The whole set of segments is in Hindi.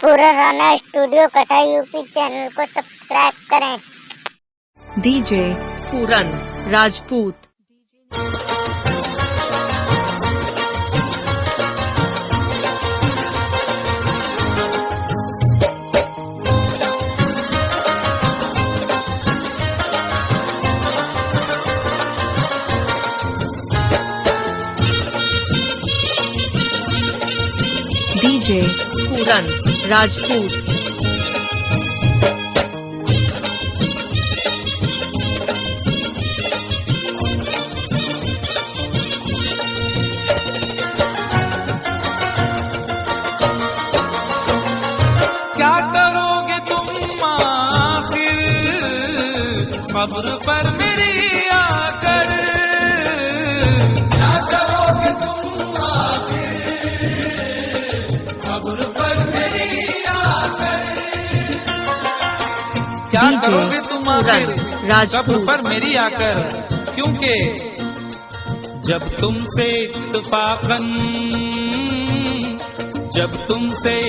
पूरन राणा स्टूडियो कटा यूपी चैनल को सब्सक्राइब करें। डीजे पूरन राजपूत। डीजे पूरन राजपूत। क्या करोगे तुम आखिर कब्र पर मेरी आकर? क्या करोगे तुम आखिर कब्र पर मेरी आकर? क्या करोगे तुम आखिर कब्र पर मेरी आकर? क्योंकि जब तुमसे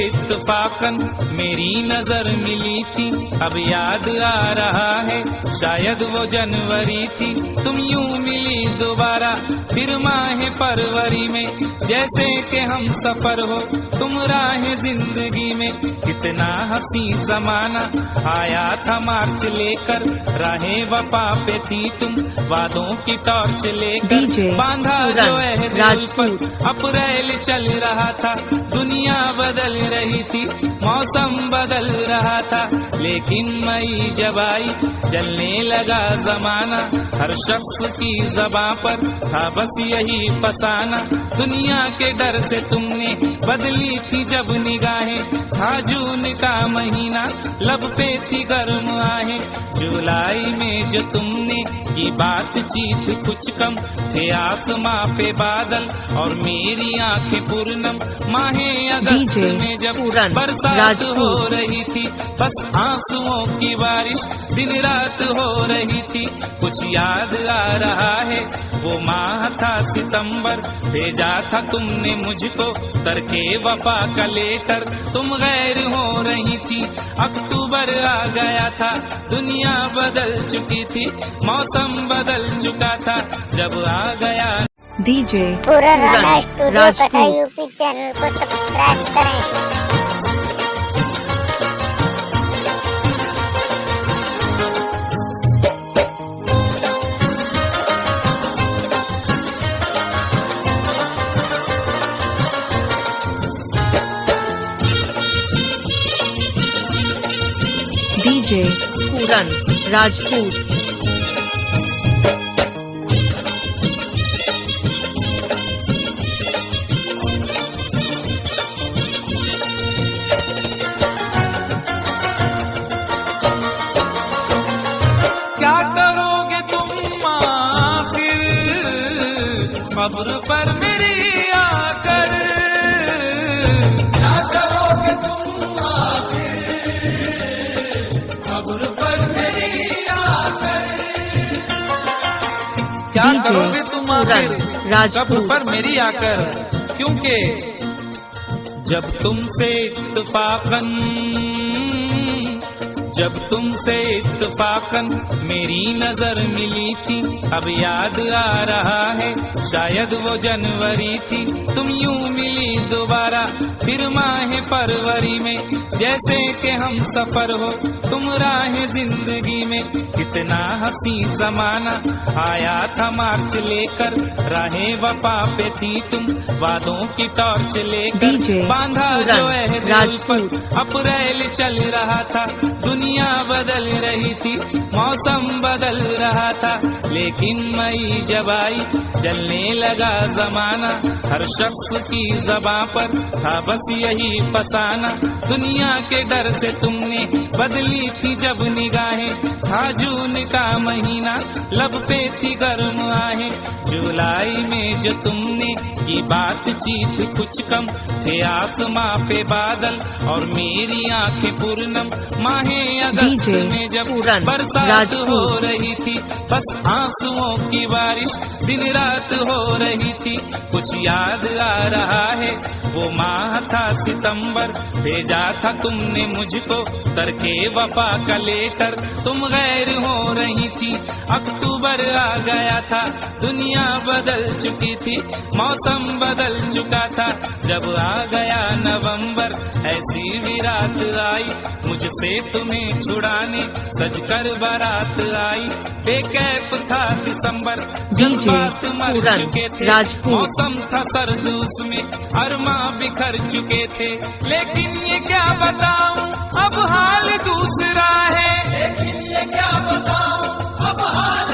इत्तफाकन मेरी नजर मिली थी, अब याद आ रहा है शायद वो जनवरी थी। तुम यूं मिली दोबारा फिर माह फरवरी में, जैसे कि हम सफर हो तुम राह जिंदगी में। कितना हंसी जमाना आया था मार्च लेकर, राहे वफा पे थी तुम वादों की टॉर्च लेकर। बांधा जो राजपूत अप्रैल चल रहा था, दुनिया बदल रही थी, मौसम बदल रहा था। लेकिन मई जब आई चलने लगा जमाना, हर शख्स की ज़बां पर था बस यही फसाना। दुनिया के डर से तुमने बदली थी जब निगाहें, था जून का महीना लब पे थी गर्म आहें। जुलाई में जो तुमने की बातचीत कुछ कम थे, आसमां पे बादल और मेरी आंखें पूर्णम। माहे अगस्त में जब बरसात हो रही थी, बस आंसुओं की बारिश दिन रात हो रही थी। कुछ याद आ रहा है वो माह था सितंबर, भेजा था तुमने मुझको तरके वफा का लेटर। तुम गैर हो रही थी, अक्टूबर आ गया था, दुनिया बदल चुकी थी, मौसम बदल चुका था जब आ गया। डीजे पूरन राणा स्टूडियो कटा यूपी चैनल को सब्सक्राइब करें। डीजे पूरन राजपूत। क्या करोगे तुम आखिर कब्र पर मेरी आकर? क्या करोगे तुम आखिर कब्र पर मेरी आकर? क्या करोगे तुम आखिर कब्र पर मेरी आकर? क्योंकि जब तुमसे इत्तफाकन मेरी नजर मिली थी, अब याद आ रहा है शायद वो जनवरी थी। तुम यूं मिली दोबारा फिर माह फरवरी में, जैसे कि हम सफर हो तुम राह जिंदगी में। कितना हंसी जमाना आया था मार्च लेकर, राहे वफा पे थी तुम वादों की टॉर्च लेकर। बांधा जो राजपूत अप्रैल चल रहा था, दुनिया बदल रही थी, मौसम बदल रहा था। लेकिन मई जब आई चलने लगा जमाना, हर शख्स की ज़बां पर था बस यही फसाना। दुनिया के डर से तुमने बदली थी जब निगाहें, था जून का महीना लब पे थी गर्म आहें। जुलाई में जो तुमने की बातचीत कुछ कम थे, आसमां पे बादल और मेरी आंखें पूर्णम। माहे में अगस्त DJ में जब पूरन बरसात राजपूत। हो रही थी, बस आंसुओं की बारिश दिन रात हो रही थी। कुछ याद आ रहा है वो माह था सितंबर, भेजा था तुमने मुझको तरके वफा का लेटर, तुम गैर हो रही थी। अक्टूबर आ गया था, दुनिया बदल चुकी थी, मौसम बदल चुका था। जब आ गया नवंबर, ऐसी भी रात आई, मुझसे तुम्हें छुड़ाने सजकर बारात आई। बेकैफ था दिसंबर, जज्बात मर पूरन चुके थे, राजपूत। मौसम था सर्द, उसमें अरमा बिखर चुके थे। लेकिन ये क्या बताऊं, अब हाल दूसरा है, लेकिन ये क्या बताऊं, अब हाल